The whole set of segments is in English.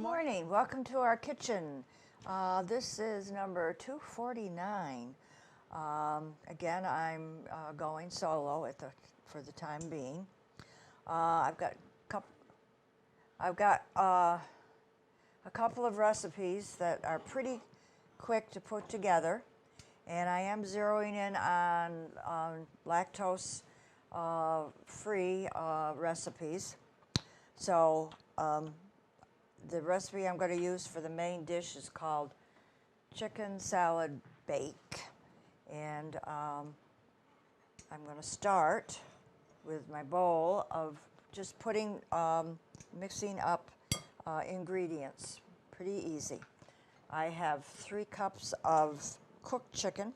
morning. Welcome to our kitchen. This is number 249. Again, I'm going solo for the time being. I've got a couple of recipes that are pretty quick to put together, and I am zeroing in on lactose free recipes. So the recipe I'm going to use for the main dish is called chicken salad bake, and I'm going to start with my bowl of just mixing up ingredients. Pretty easy. I have 3 cups of cooked chicken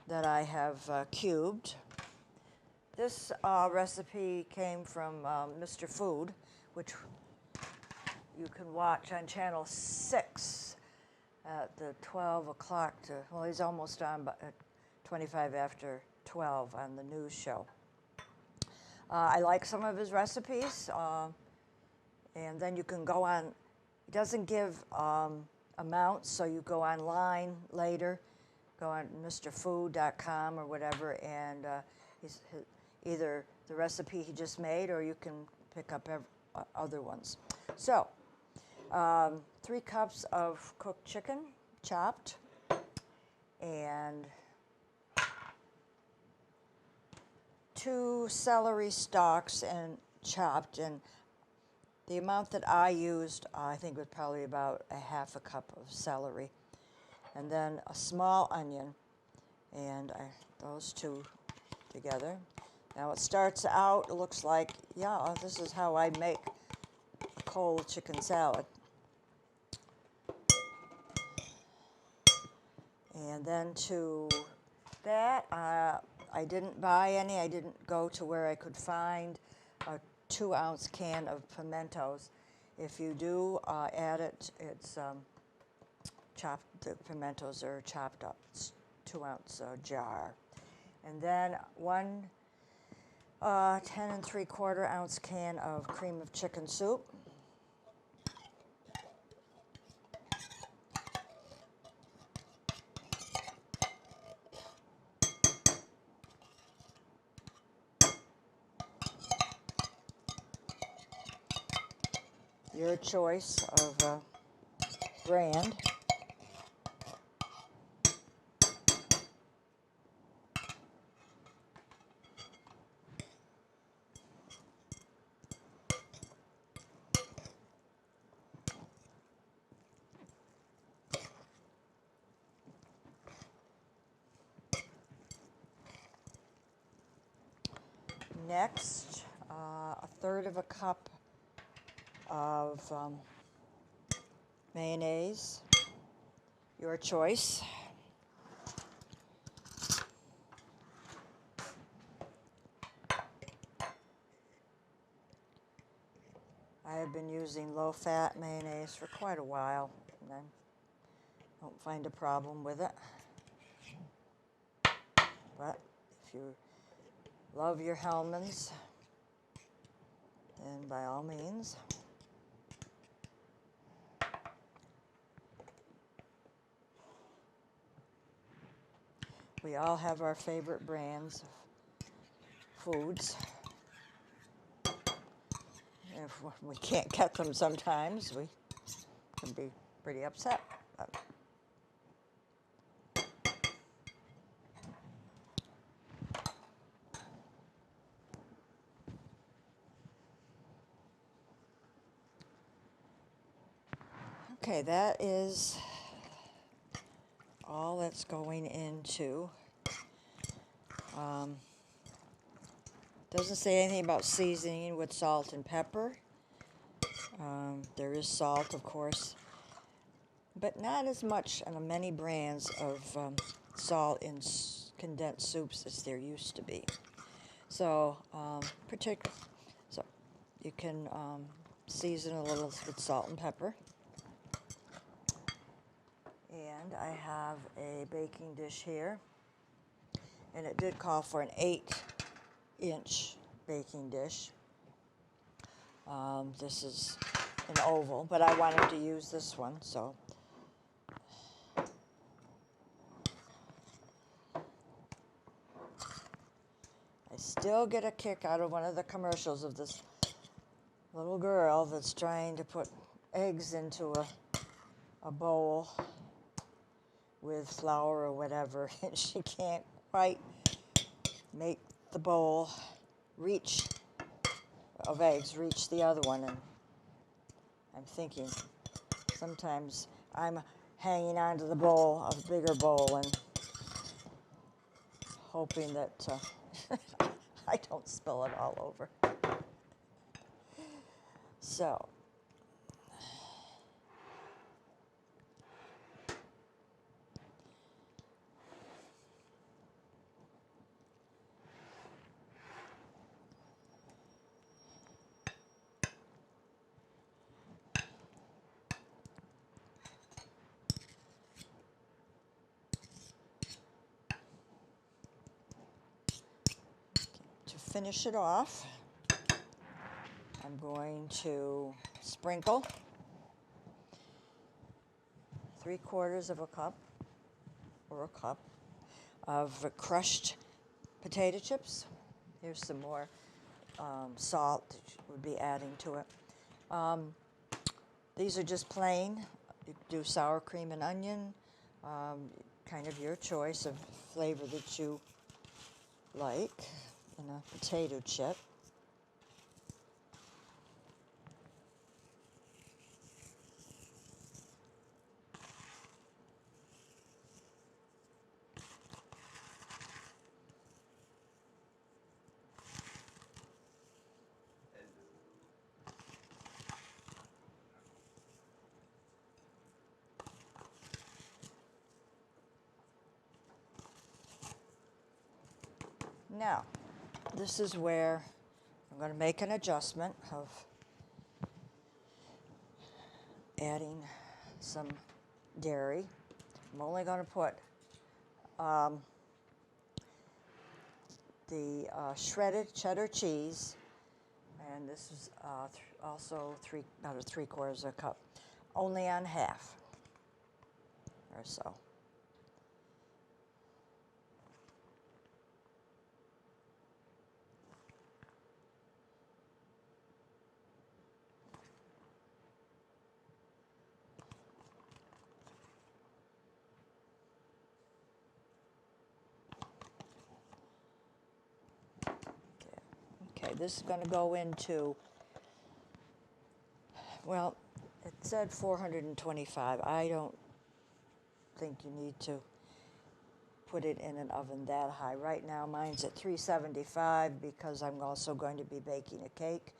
that I have cubed. This recipe came from Mr. Food, which you can watch on channel 6 at the 12 o'clock well, he's almost on at 25 after 12 on the news show. I like some of his recipes, and then you can go on. He doesn't give amounts, so you go online later, go on mrfood.com or whatever, and either the recipe he just made, or you can pick up other ones. So, 3 cups of cooked chicken, chopped, and 2 celery stalks and chopped, and the amount that I used, I think, was probably about a half a cup of celery, and then a small onion, and those 2 together. Now it starts out, it looks like, yeah, this is how I make a cold chicken salad. And then to that, I didn't buy any. I didn't go to where I could find a 2-ounce can of pimentos. If you do add it, it's chopped. The pimentos are chopped up. It's 2-ounce jar. And then 1 10 3/4 ounce can of cream of chicken soup. Your choice of brand. Next, 1/3 of a cup of mayonnaise, your choice. I have been using low-fat mayonnaise for quite a while, and I don't find a problem with it. But if you love your Hellmann's, then by all means. We all have our favorite brands of foods. If we can't get them sometimes, we can be pretty upset. Okay, that is all that's going into. Doesn't say anything about seasoning with salt and pepper. There is salt, of course, but not as much on the many brands of salt in condensed soups as there used to be. So, so you can season a little with salt and pepper. And I have a baking dish here, and it did call for an 8-inch baking dish. This is an oval, but I wanted to use this one, so. I still get a kick out of one of the commercials of this little girl that's trying to put eggs into a bowl with flour or whatever, and she can't quite make the bowl of eggs reach the other one. And I'm thinking sometimes I'm hanging onto the bowl, a bigger bowl, and hoping that I don't spill it all over. So, to finish it off, I'm going to sprinkle 3/4 of a cup or a cup of crushed potato chips. Here's some more salt that you would be adding to it. These are just plain. You can do sour cream and onion, kind of your choice of flavor that you like in a potato chip. Now, this is where I'm going to make an adjustment of adding some dairy. I'm only going to put the shredded cheddar cheese, and this is also about 3/4 of a cup, only on half or so. Okay, this is going to go into, well, it said 425. I don't think you need to put it in an oven that high. Right now, mine's at 375 because I'm also going to be baking a cake.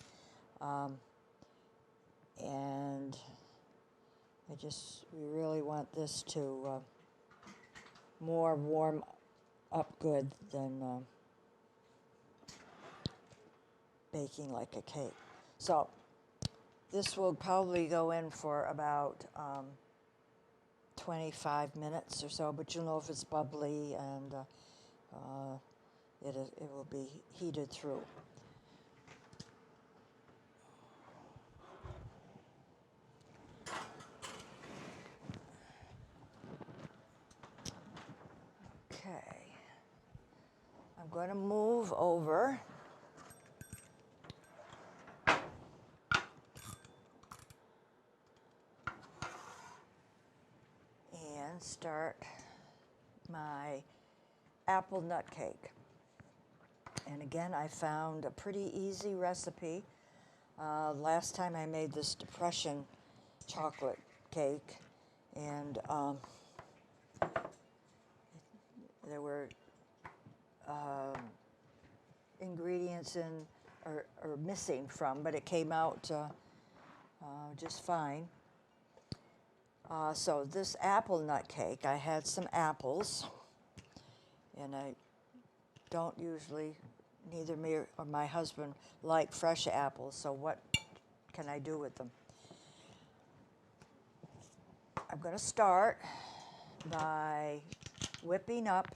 And we really want this to more warm up good than baking like a cake. So this will probably go in for about 25 minutes or so, but you'll know if it's bubbly, and it will be heated through. Okay, I'm going to move over and start my apple nut cake. And again, I found a pretty easy recipe. Last time I made this depression chocolate cake, and there were ingredients or missing from, but it came out just fine. So this apple nut cake, I had some apples, and I don't usually, neither me or my husband like fresh apples, so what can I do with them? I'm going to start by whipping up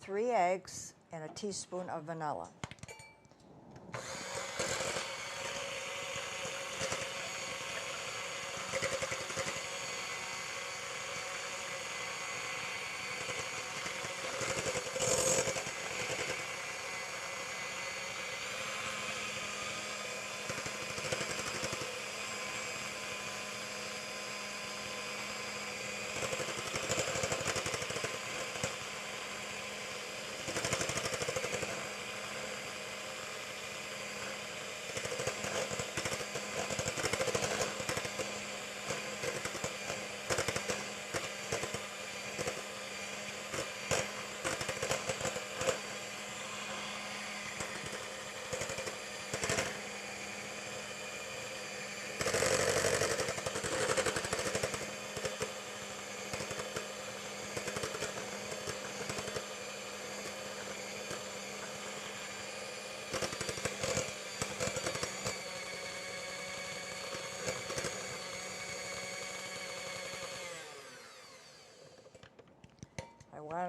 3 eggs and a teaspoon of vanilla.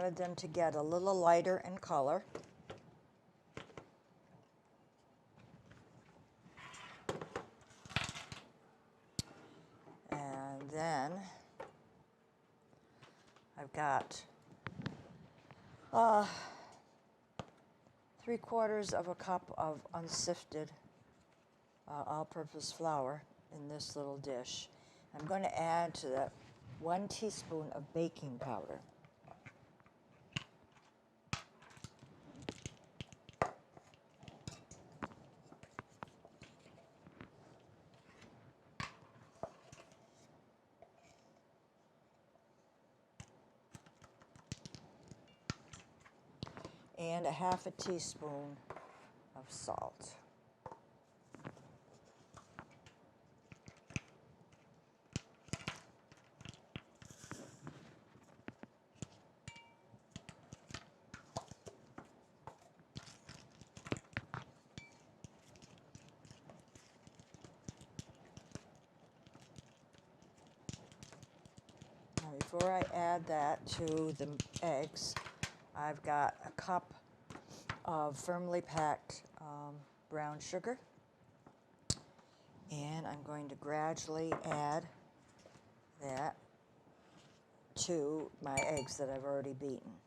wanted them to get a little lighter in color. And then I've got 3/4 of a cup of unsifted all-purpose flour in this little dish. I'm going to add to that 1 teaspoon of baking powder. And a 1/2 teaspoon of salt. Now before I add that to the eggs, I've got a cup of firmly packed brown sugar, and I'm going to gradually add that to my eggs that I've already beaten.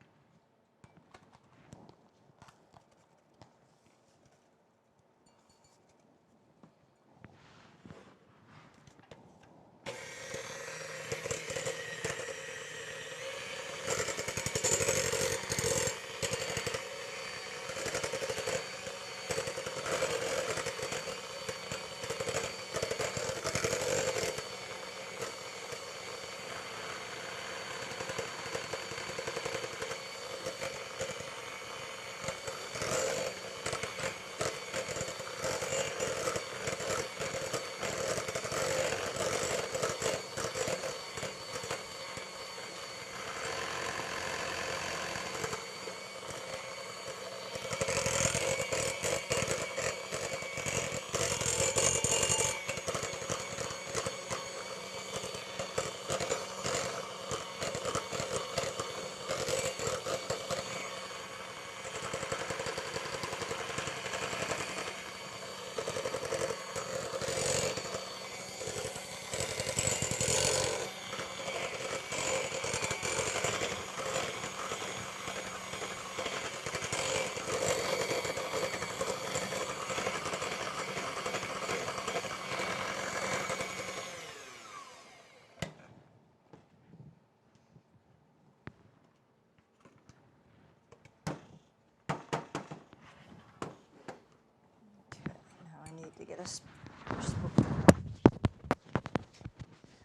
To get a spoon.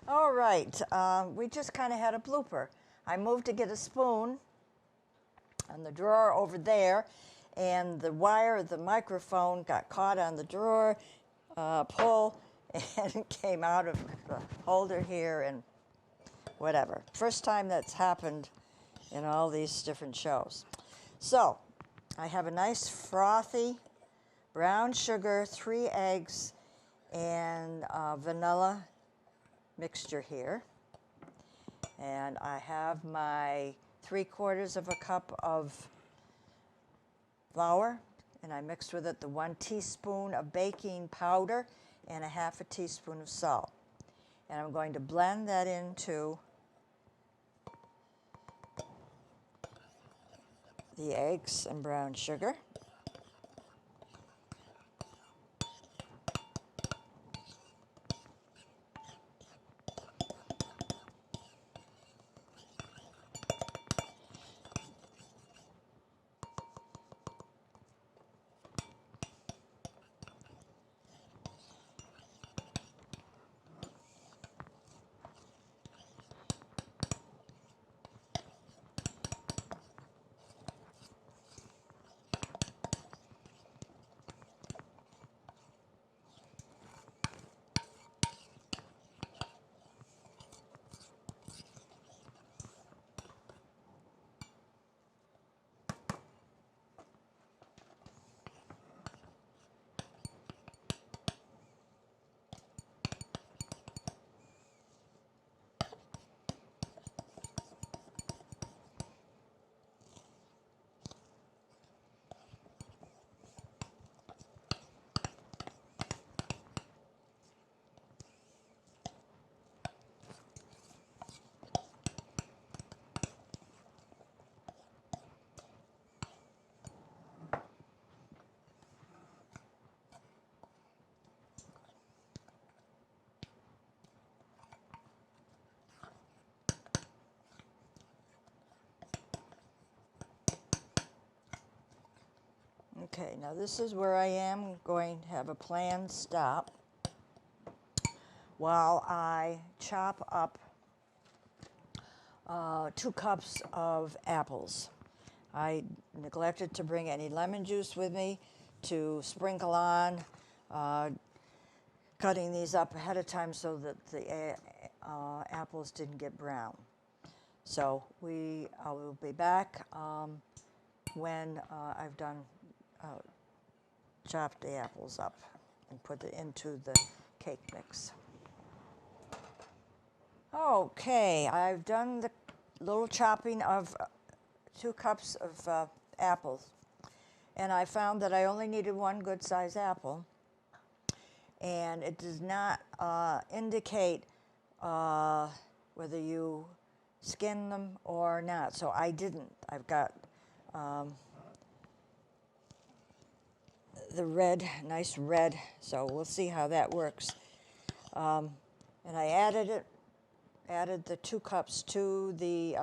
All right, we just kind of had a blooper. I moved to get a spoon on the drawer over there, and the wire of the microphone got caught on the drawer pull and came out of the holder here and whatever. First time that's happened in all these different shows. So I have a nice frothy brown sugar, 3 eggs, and vanilla mixture here. And I have my 3/4 of a cup of flour, and I mixed with it the 1 teaspoon of baking powder and a 1/2 teaspoon of salt. And I'm going to blend that into the eggs and brown sugar. Okay, now this is where I am going to have a planned stop while I chop up 2 cups of apples. I neglected to bring any lemon juice with me to sprinkle on, cutting these up ahead of time so that the apples didn't get brown. So I will be back when I've done chop the apples up and put it into the cake mix. Okay, I've done the little chopping of 2 cups of apples, and I found that I only needed 1 good size apple, and it does not indicate whether you skin them or not, so I didn't. I've got the red, nice red, so we'll see how that works. And I added the 2 cups to the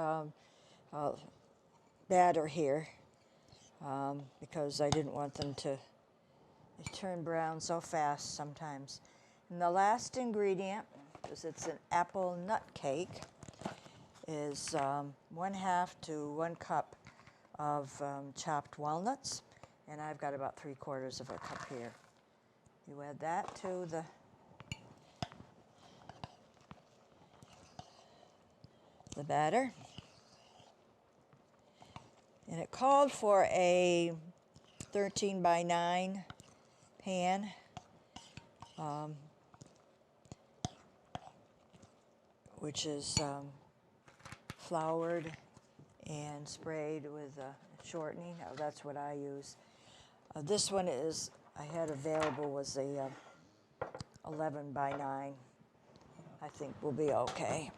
batter here because I didn't want them to turn brown so fast sometimes. And the last ingredient, because it's an apple nut cake, is 1/2 to 1 cup of chopped walnuts, and I've got about 3/4 of a cup here. You add that to the batter. And it called for a 13 by 9 pan. Which is floured and sprayed with shortening. Oh, that's what I use. This one I had available was a 11 by 9. I think will be okay.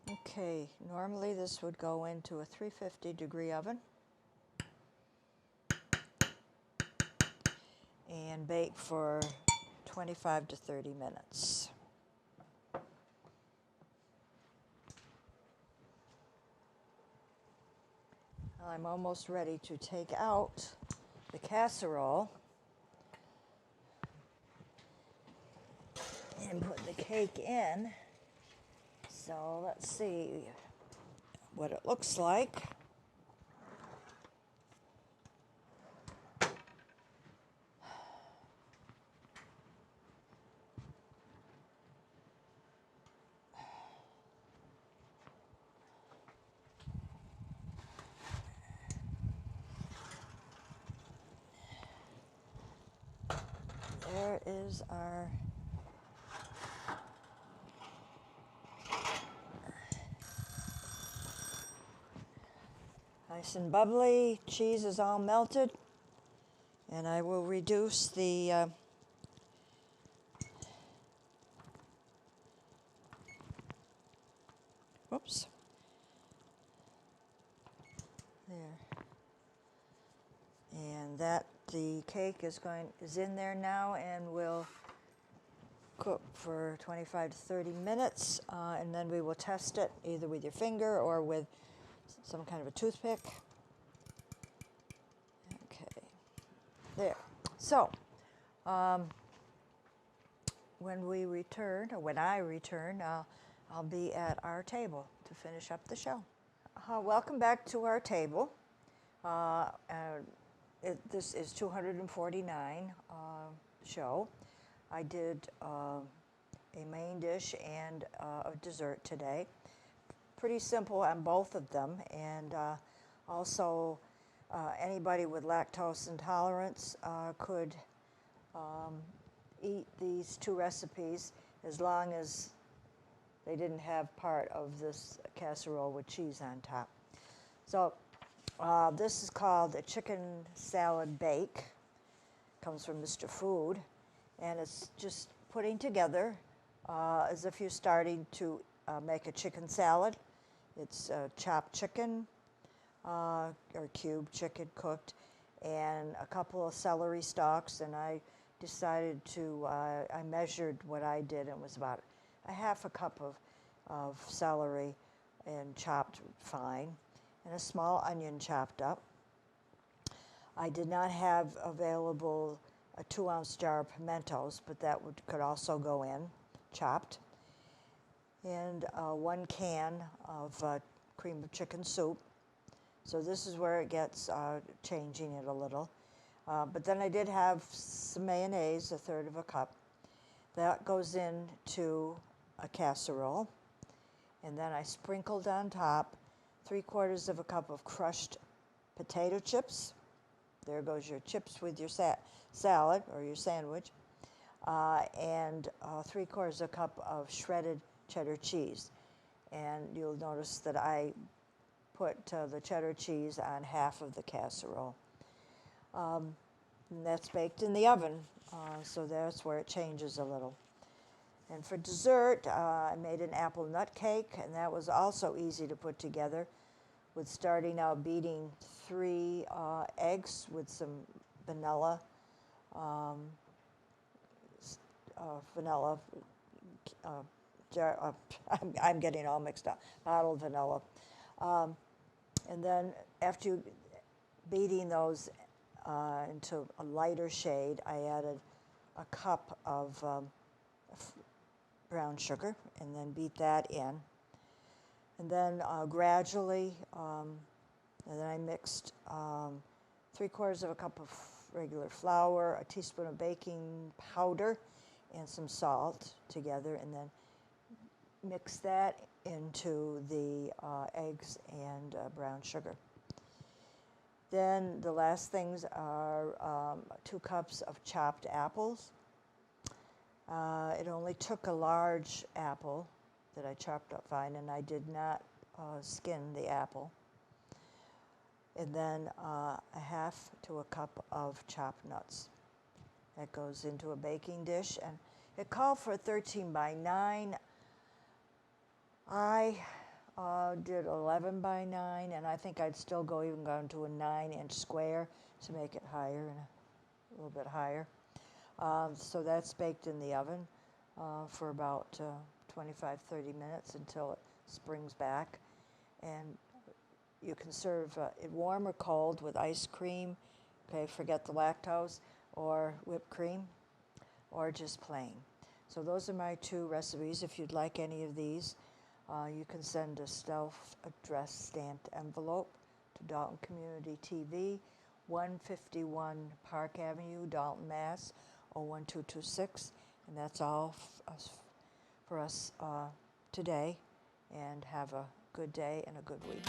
Okay, normally this would go into a 350-degree oven and bake for 25 to 30 minutes. I'm almost ready to take out the casserole and put the cake in. So let's see what it looks like. There is our nice and bubbly. Cheese is all melted. And I will reduce the And that the cake is in there now and will cook for 25 to 30 minutes, and then we will test it either with your finger or with some kind of a toothpick. Okay, there. So, when we return, or when I return, I'll be at our table to finish up the show. Welcome back to our table. This is 249 show. I did a main dish and a dessert today. Pretty simple on both of them, and also anybody with lactose intolerance could eat these two recipes as long as they didn't have part of this casserole with cheese on top. So this is called a chicken salad bake. Comes from Mr. Food, and it's just putting together as if you're starting to make a chicken salad. It's chopped chicken or cubed chicken cooked, and a couple of celery stalks, and I decided to, I measured what I did, and it was about a half a cup of celery and chopped fine, and a small onion chopped up. I did not have available a 2-ounce jar of pimentos, but that could also go in, chopped. And 1 can of cream of chicken soup. So this is where it gets changing it a little. But then I did have some mayonnaise, 1/3 of a cup. That goes into a casserole. And then I sprinkled on top 3/4 of a cup of crushed potato chips. There goes your chips with your salad or your sandwich. And 3/4 a cup of shredded cheddar cheese. And you'll notice that I put the cheddar cheese on half of the casserole. And that's baked in the oven, so that's where it changes a little. And for dessert, I made an apple nut cake, and that was also easy to put together with starting out beating 3 eggs with some vanilla, I'm getting all mixed up, bottled vanilla. And then after you beating those into a lighter shade, I added a cup of brown sugar and then beat that in. And then gradually, and then I mixed 3/4 of a cup of regular flour, a teaspoon of baking powder, and some salt together, and then mix that into the eggs and brown sugar. Then the last things are 2 cups of chopped apples. It only took a large apple that I chopped up fine, and I did not skin the apple. And then a 1/2 to a cup of chopped nuts. That goes into a baking dish, and it called for a 13 by 9. I did 11 by 9, and I think I'd still go to a 9-inch square to make it higher and a little bit higher. So that's baked in the oven for about 25, 30 minutes until it springs back. And you can serve it warm or cold with ice cream, okay, forget the lactose, or whipped cream, or just plain. So those are my 2 recipes. If you'd like any of these, you can send a self-addressed stamped envelope to Dalton Community TV, 151 Park Avenue, Dalton, Mass. 01226. And that's all for us today. And have a good day and a good week.